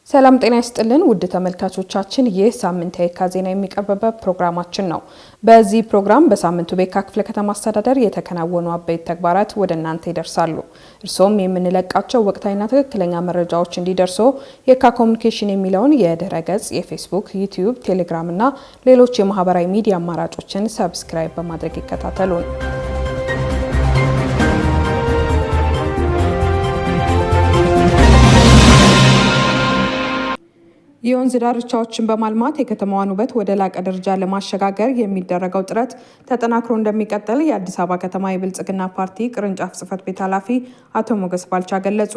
ሰላም ጤና ይስጥልን ውድ ተመልካቾቻችን፣ ይህ ሳምንታዊ የካ ዜና የሚቀርብበት ፕሮግራማችን ነው። በዚህ ፕሮግራም በሳምንቱ በየካ ክፍለ ከተማ አስተዳደር የተከናወኑ አበይት ተግባራት ወደ እናንተ ይደርሳሉ። እርሶም የምንለቃቸው ወቅታዊና ትክክለኛ መረጃዎች እንዲደርሶ የካ ኮሙኒኬሽን የሚለውን የድረ ገጽ የፌስቡክ፣ ዩቲዩብ፣ ቴሌግራም እና ሌሎች የማህበራዊ ሚዲያ አማራጮችን ሰብስክራይብ በማድረግ ይከታተሉን። የወንዝ ዳርቻዎችን በማልማት የከተማዋን ውበት ወደ ላቀ ደረጃ ለማሸጋገር የሚደረገው ጥረት ተጠናክሮ እንደሚቀጥል የአዲስ አበባ ከተማ የብልጽግና ፓርቲ ቅርንጫፍ ጽህፈት ቤት ኃላፊ አቶ ሞገስ ባልቻ ገለጹ።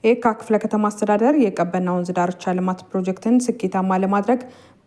የየካ ክፍለ ከተማ አስተዳደር የቀበና ወንዝ ዳርቻ ልማት ፕሮጀክትን ስኬታማ ለማድረግ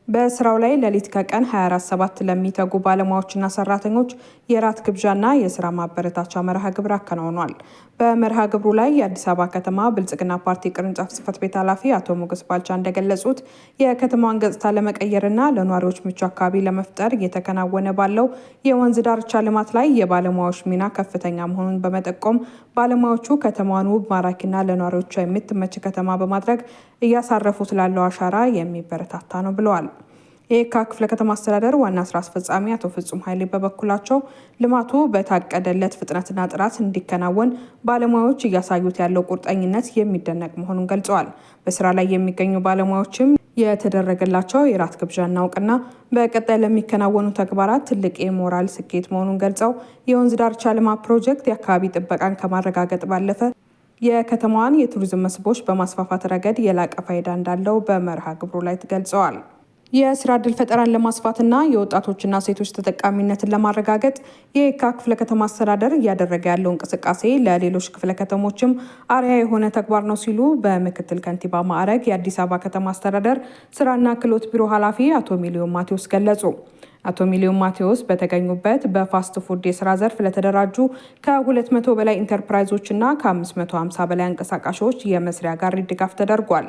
በስራው ላይ ሌሊት ከቀን 24/7 ለሚተጉ ባለሙያዎችና ሰራተኞች የራት ግብዣና የስራ ማበረታቻ መርሃ ግብር አከናውኗል። በመርሃ ግብሩ ላይ የአዲስ አበባ ከተማ ብልጽግና ፓርቲ ቅርንጫፍ ጽህፈት ቤት ኃላፊ አቶ ሞገስ ባልቻ እንደገለጹት የከተማዋን ገጽታ ለመቀየርና ለነዋሪዎች ምቹ አካባቢ ለመፍጠር እየተከናወነ ባለው የወንዝ ዳርቻ ልማት ላይ የባለሙያዎች ሚና ከፍተኛ መሆኑን በመጠቆም ባለሙያዎቹ ከተማዋን ውብ፣ ማራኪና ለነዋሪዎቿ የምትመች ከተማ በማድረግ እያሳረፉት ላለው አሻራ የሚበረታታ ነው ብለዋል። የየካ ክፍለ ከተማ አስተዳደር ዋና ስራ አስፈጻሚ አቶ ፍጹም ኃይሌ በበኩላቸው ልማቱ በታቀደለት ፍጥነትና ጥራት እንዲከናወን ባለሙያዎች እያሳዩት ያለው ቁርጠኝነት የሚደነቅ መሆኑን ገልጸዋል። በስራ ላይ የሚገኙ ባለሙያዎችም የተደረገላቸው የራት ግብዣና እውቅና በቀጣይ ለሚከናወኑ ተግባራት ትልቅ የሞራል ስኬት መሆኑን ገልጸው የወንዝ ዳርቻ ልማት ፕሮጀክት የአካባቢ ጥበቃን ከማረጋገጥ ባለፈ የከተማዋን የቱሪዝም መስህቦች በማስፋፋት ረገድ የላቀ ፋይዳ እንዳለው በመርሃ ግብሩ ላይ ገልጸዋል። የስራ ዕድል ፈጠራን ለማስፋትና የወጣቶችና ሴቶች ተጠቃሚነትን ለማረጋገጥ የየካ ክፍለ ከተማ አስተዳደር እያደረገ ያለው እንቅስቃሴ ለሌሎች ክፍለ ከተሞችም አርአያ የሆነ ተግባር ነው ሲሉ በምክትል ከንቲባ ማዕረግ የአዲስ አበባ ከተማ አስተዳደር ስራና ክህሎት ቢሮ ኃላፊ አቶ ሚሊዮን ማቴዎስ ገለጹ። አቶ ሚሊዮን ማቴዎስ በተገኙበት በፋስት ፉድ የስራ ዘርፍ ለተደራጁ ከ200 በላይ ኢንተርፕራይዞችና ከ550 በላይ አንቀሳቃሾች የመስሪያ ጋሪ ድጋፍ ተደርጓል።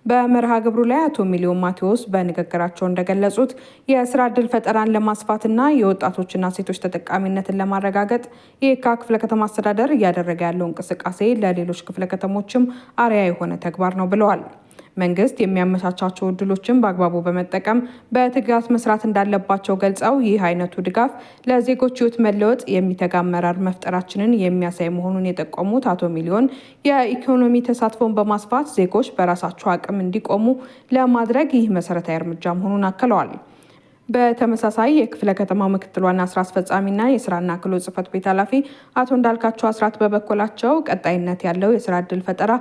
በመርሃ ግብሩ ላይ አቶ ሚሊዮን ማቴዎስ በንግግራቸው እንደገለጹት የስራ ዕድል ፈጠራን ለማስፋትና የወጣቶችና ሴቶች ተጠቃሚነትን ለማረጋገጥ የየካ ክፍለ ከተማ አስተዳደር እያደረገ ያለው እንቅስቃሴ ለሌሎች ክፍለ ከተሞችም አርአያ የሆነ ተግባር ነው ብለዋል። መንግስት የሚያመቻቻቸው እድሎችን በአግባቡ በመጠቀም በትጋት መስራት እንዳለባቸው ገልጸው ይህ አይነቱ ድጋፍ ለዜጎች ሕይወት መለወጥ የሚተጋ አመራር መፍጠራችንን የሚያሳይ መሆኑን የጠቆሙት አቶ ሚሊዮን የኢኮኖሚ ተሳትፎን በማስፋት ዜጎች በራሳቸው አቅም እንዲቆሙ ለማድረግ ይህ መሰረታዊ እርምጃ መሆኑን አክለዋል። በተመሳሳይ የክፍለ ከተማው ምክትል ዋና ስራ አስፈጻሚና የስራና ክህሎት ጽህፈት ቤት ኃላፊ አቶ እንዳልካቸው አስራት በበኩላቸው ቀጣይነት ያለው የስራ ዕድል ፈጠራ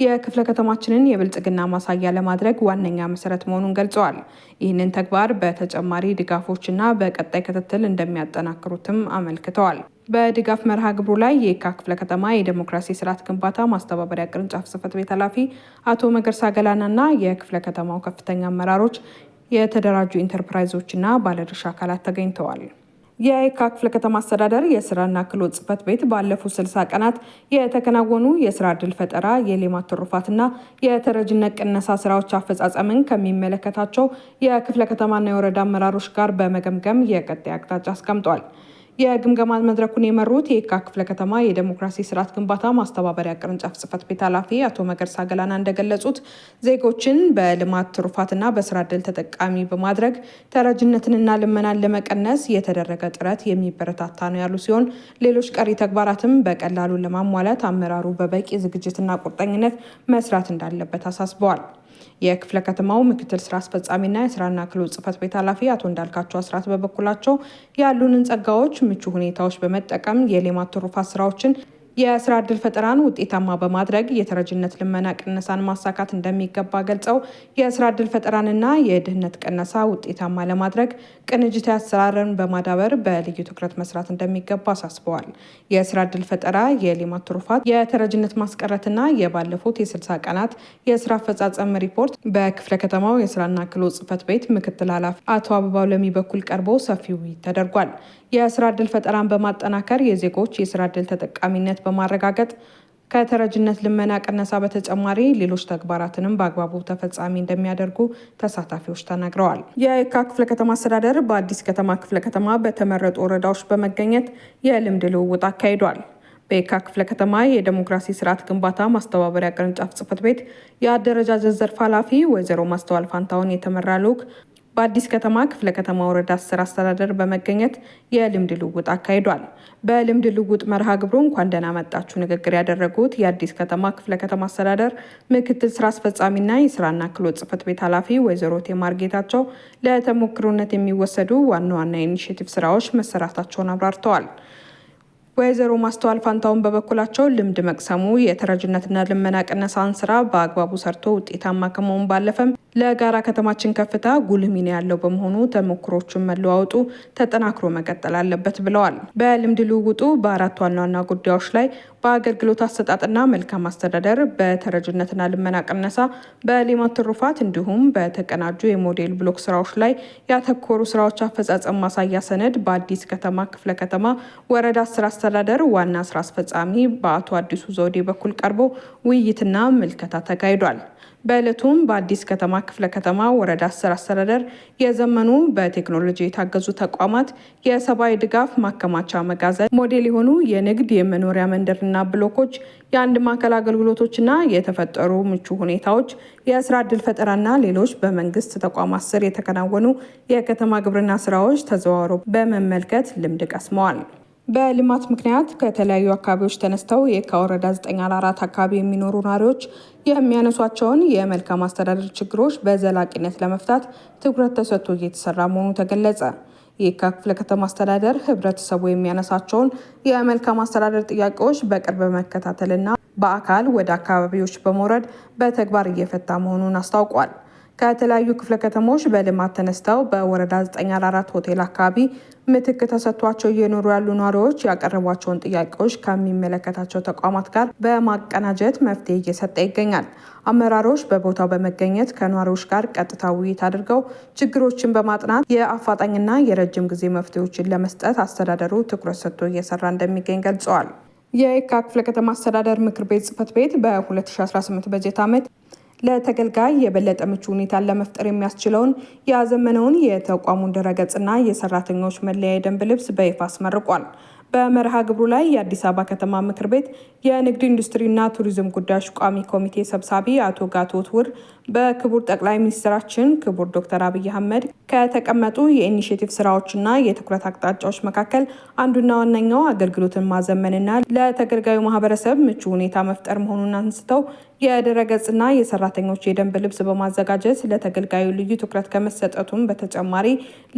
የክፍለ ከተማችንን የብልጽግና ማሳያ ለማድረግ ዋነኛ መሰረት መሆኑን ገልጸዋል። ይህንን ተግባር በተጨማሪ ድጋፎችና በቀጣይ ክትትል እንደሚያጠናክሩትም አመልክተዋል። በድጋፍ መርሃ ግብሩ ላይ የየካ ክፍለ ከተማ የዴሞክራሲ ስርዓት ግንባታ ማስተባበሪያ ቅርንጫፍ ጽህፈት ቤት ኃላፊ አቶ መገርሳ ገላናና የክፍለ ከተማው ከፍተኛ አመራሮች፣ የተደራጁ ኢንተርፕራይዞችና ባለድርሻ አካላት ተገኝተዋል። የየካ ክፍለ ከተማ አስተዳደር የስራና ክህሎት ጽህፈት ቤት ባለፉት 60 ቀናት የተከናወኑ የስራ ዕድል ፈጠራ፣ የሌማት ትሩፋትና የተረጅነት ቅነሳ ስራዎች አፈጻጸምን ከሚመለከታቸው የክፍለ ከተማና የወረዳ አመራሮች ጋር በመገምገም የቀጣይ አቅጣጫ አስቀምጧል። የግምገማ መድረኩን የመሩት የየካ ክፍለ ከተማ የዴሞክራሲ ስርዓት ግንባታ ማስተባበሪያ ቅርንጫፍ ጽህፈት ቤት ኃላፊ አቶ መገርሳ ገላና እንደገለጹት ዜጎችን በልማት ትሩፋትና በስራ ዕድል ተጠቃሚ በማድረግ ተረጅነትንና ልመናን ለመቀነስ የተደረገ ጥረት የሚበረታታ ነው ያሉ ሲሆን ሌሎች ቀሪ ተግባራትም በቀላሉ ለማሟላት አመራሩ በበቂ ዝግጅትና ቁርጠኝነት መስራት እንዳለበት አሳስበዋል። የክፍለ ከተማው ምክትል ስራ አስፈጻሚና የስራና ክህሎት ጽህፈት ቤት ኃላፊ አቶ እንዳልካቸው አስራት በበኩላቸው ያሉንን ጸጋዎች፣ ምቹ ሁኔታዎች በመጠቀም የሌማት ትሩፋት ስራዎችን የስራ ዕድል ፈጠራን ውጤታማ በማድረግ የተረጅነት ልመና ቅነሳን ማሳካት እንደሚገባ ገልጸው የስራ ዕድል ፈጠራንና የድህነት ቅነሳ ውጤታማ ለማድረግ ቅንጅታዊ አሰራርን በማዳበር በልዩ ትኩረት መስራት እንደሚገባ አሳስበዋል። የስራ ዕድል ፈጠራ፣ የሌማት ትሩፋት፣ የተረጅነት ማስቀረትና የባለፉት የ60 ቀናት የስራ አፈጻጸም ሪፖርት በክፍለ ከተማው የስራና ክህሎት ጽህፈት ቤት ምክትል ኃላፊ አቶ አበባው ለሚ በኩል ቀርቦ ሰፊ ውይይት ተደርጓል። የስራ ዕድል ፈጠራን በማጠናከር የዜጎች የስራ ዕድል ተጠቃሚነት በማረጋገጥ ከተረጅነት ልመና ቅነሳ በተጨማሪ ሌሎች ተግባራትንም በአግባቡ ተፈጻሚ እንደሚያደርጉ ተሳታፊዎች ተናግረዋል። የየካ ክፍለ ከተማ አስተዳደር በአዲስ ከተማ ክፍለ ከተማ በተመረጡ ወረዳዎች በመገኘት የልምድ ልውውጥ አካሂዷል። በየካ ክፍለ ከተማ የዲሞክራሲ ስርዓት ግንባታ ማስተባበሪያ ቅርንጫፍ ጽሕፈት ቤት የአደረጃጀት ዘርፍ ኃላፊ ወይዘሮ ማስተዋል ፋንታውን የተመራ ልዑክ በአዲስ ከተማ ክፍለ ከተማ ወረዳ 10 አስተዳደር በመገኘት የልምድ ልውውጥ አካሂዷል። በልምድ ልውውጥ መርሃ ግብሩ እንኳን ደህና መጣችሁ ንግግር ያደረጉት የአዲስ ከተማ ክፍለ ከተማ አስተዳደር ምክትል ስራ አስፈጻሚና የስራና ክህሎት ጽሕፈት ቤት ኃላፊ ወይዘሮ ቴማር ጌታቸው ለተሞክሮነት የሚወሰዱ ዋና ዋና የኢኒሼቲቭ ስራዎች መሰራታቸውን አብራርተዋል። ወይዘሮ ማስተዋል ፋንታውን በበኩላቸው ልምድ መቅሰሙ የተረጅነትና ልመና ቅነሳን ስራ በአግባቡ ሰርቶ ውጤታማ ከመሆኑ ባለፈም ለጋራ ከተማችን ከፍታ ጉልህ ሚና ያለው በመሆኑ ተሞክሮቹን መለዋወጡ ተጠናክሮ መቀጠል አለበት ብለዋል። በልምድ ልውውጡ በአራት ዋና ዋና ጉዳዮች ላይ በአገልግሎት አሰጣጥና መልካም አስተዳደር፣ በተረጅነትና ልመና ቅነሳ፣ በሌማት ትሩፋት እንዲሁም በተቀናጁ የሞዴል ብሎክ ስራዎች ላይ ያተኮሩ ስራዎች አፈጻጸም ማሳያ ሰነድ በአዲስ ከተማ ክፍለ ከተማ ወረዳ 10 አስተዳደር ዋና ስራ አስፈጻሚ በአቶ አዲሱ ዘውዴ በኩል ቀርቦ ውይይትና ምልከታ ተካሂዷል። በዕለቱም በአዲስ ከተማ ክፍለ ከተማ ወረዳ 10 አስተዳደር የዘመኑ በቴክኖሎጂ የታገዙ ተቋማት፣ የሰብአዊ ድጋፍ ማከማቻ መጋዘን፣ ሞዴል የሆኑ የንግድ የመኖሪያ መንደርና ብሎኮች፣ የአንድ ማዕከል አገልግሎቶችና የተፈጠሩ ምቹ ሁኔታዎች፣ የስራ ዕድል ፈጠራና ሌሎች በመንግስት ተቋማት ስር የተከናወኑ የከተማ ግብርና ስራዎች ተዘዋውረው በመመልከት ልምድ ቀስመዋል። በልማት ምክንያት ከተለያዩ አካባቢዎች ተነስተው የካ ወረዳ 944 አካባቢ የሚኖሩ ነዋሪዎች የሚያነሷቸውን የመልካም አስተዳደር ችግሮች በዘላቂነት ለመፍታት ትኩረት ተሰጥቶ እየተሰራ መሆኑ ተገለጸ። የካ ክፍለ ከተማ አስተዳደር ህብረተሰቡ የሚያነሳቸውን የመልካም አስተዳደር ጥያቄዎች በቅርብ መከታተልና በአካል ወደ አካባቢዎች በመውረድ በተግባር እየፈታ መሆኑን አስታውቋል። ከተለያዩ ክፍለ ከተሞች በልማት ተነስተው በወረዳ 944 ሆቴል አካባቢ ምትክ ተሰጥቷቸው እየኖሩ ያሉ ነዋሪዎች ያቀረቧቸውን ጥያቄዎች ከሚመለከታቸው ተቋማት ጋር በማቀናጀት መፍትሄ እየሰጠ ይገኛል። አመራሮች በቦታው በመገኘት ከነዋሪዎች ጋር ቀጥታ ውይይት አድርገው ችግሮችን በማጥናት የአፋጣኝና የረጅም ጊዜ መፍትሄዎችን ለመስጠት አስተዳደሩ ትኩረት ሰጥቶ እየሰራ እንደሚገኝ ገልጸዋል። የየካ ክፍለ ከተማ አስተዳደር ምክር ቤት ጽሕፈት ቤት በ2018 በጀት ዓመት ለተገልጋይ የበለጠ ምቹ ሁኔታን ለመፍጠር የሚያስችለውን ያዘመነውን የተቋሙን ድረገጽና የሰራተኞች መለያ የደንብ ልብስ በይፋ አስመርቋል። በመርሃ ግብሩ ላይ የአዲስ አበባ ከተማ ምክር ቤት የንግድ ኢንዱስትሪና ቱሪዝም ጉዳዮች ቋሚ ኮሚቴ ሰብሳቢ አቶ ጋቶት ውር በክቡር ጠቅላይ ሚኒስትራችን ክቡር ዶክተር አብይ አህመድ ከተቀመጡ የኢኒሼቲቭ ስራዎችና የትኩረት አቅጣጫዎች መካከል አንዱና ዋነኛው አገልግሎትን ማዘመንና ለተገልጋዩ ማህበረሰብ ምቹ ሁኔታ መፍጠር መሆኑን አንስተው የድረገጽና የሰራተኞች የደንብ ልብስ በማዘጋጀት ለተገልጋዩ ልዩ ትኩረት ከመሰጠቱም በተጨማሪ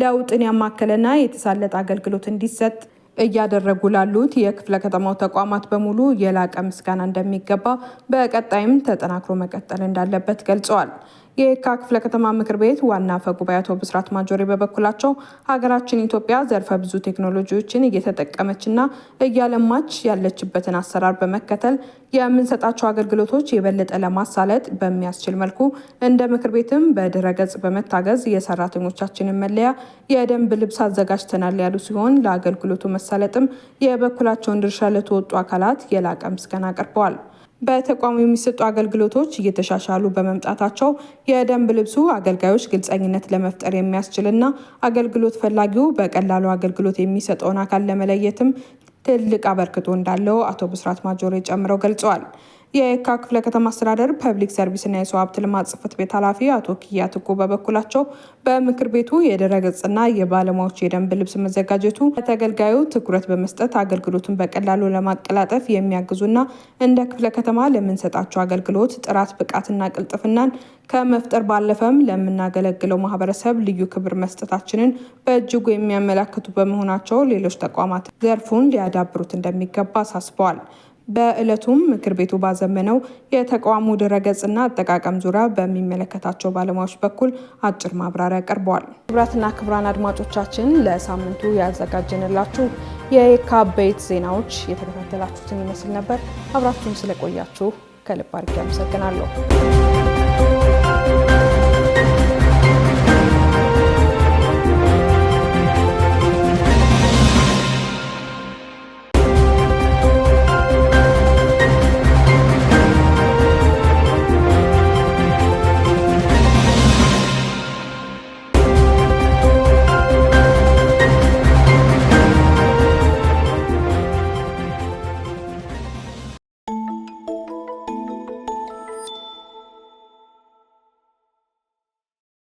ለውጥን ያማከለና የተሳለጠ አገልግሎት እንዲሰጥ እያደረጉ ላሉት የክፍለ ከተማው ተቋማት በሙሉ የላቀ ምስጋና እንደሚገባ በቀጣይም ተጠናክሮ መቀጠል እንዳለበት ገልጸዋል። የየካ ክፍለ ከተማ ምክር ቤት ዋና አፈ ጉባኤ አቶ ብስራት ማጆሬ በበኩላቸው ሀገራችን ኢትዮጵያ ዘርፈ ብዙ ቴክኖሎጂዎችን እየተጠቀመችና እያለማች ያለችበትን አሰራር በመከተል የምንሰጣቸው አገልግሎቶች የበለጠ ለማሳለጥ በሚያስችል መልኩ እንደ ምክር ቤትም በድረገጽ በመታገዝ የሰራተኞቻችንን መለያ የደንብ ልብስ አዘጋጅተናል ያሉ ሲሆን ለአገልግሎቱ መሳለጥም የበኩላቸውን ድርሻ ለተወጡ አካላት የላቀ ምስጋና አቅርበዋል። በተቋሙ የሚሰጡ አገልግሎቶች እየተሻሻሉ በመምጣታቸው የደንብ ልብሱ አገልጋዮች ግልጸኝነት ለመፍጠር የሚያስችልና አገልግሎት ፈላጊው በቀላሉ አገልግሎት የሚሰጠውን አካል ለመለየትም ትልቅ አበርክቶ እንዳለው አቶ ብስራት ማጆሬ ጨምረው ገልጸዋል። የየካ ክፍለ ከተማ አስተዳደር ፐብሊክ ሰርቪስና የሰው ሀብት ልማት ጽሕፈት ቤት ኃላፊ አቶ ኪያ ትኩ በበኩላቸው በምክር ቤቱ የድረገጽና የባለሙያዎች የደንብ ልብስ መዘጋጀቱ ለተገልጋዩ ትኩረት በመስጠት አገልግሎቱን በቀላሉ ለማቀላጠፍ የሚያግዙና እንደ ክፍለ ከተማ ለምንሰጣቸው አገልግሎት ጥራት፣ ብቃትና ቅልጥፍናን ከመፍጠር ባለፈም ለምናገለግለው ማህበረሰብ ልዩ ክብር መስጠታችንን በእጅጉ የሚያመላክቱ በመሆናቸው ሌሎች ተቋማት ዘርፉን ሊያዳብሩት እንደሚገባ አሳስበዋል። በዕለቱም ምክር ቤቱ ባዘመነው የተቋሙ ድረገጽና አጠቃቀም ዙሪያ በሚመለከታቸው ባለሙያዎች በኩል አጭር ማብራሪያ ቀርበዋል። ክቡራትና ክቡራን አድማጮቻችን ለሳምንቱ ያዘጋጀንላችሁ የየካ አበይት ዜናዎች የተከታተላችሁትን ይመስል ነበር። አብራችሁን ስለቆያችሁ ከልብ አድርጌ አመሰግናለሁ።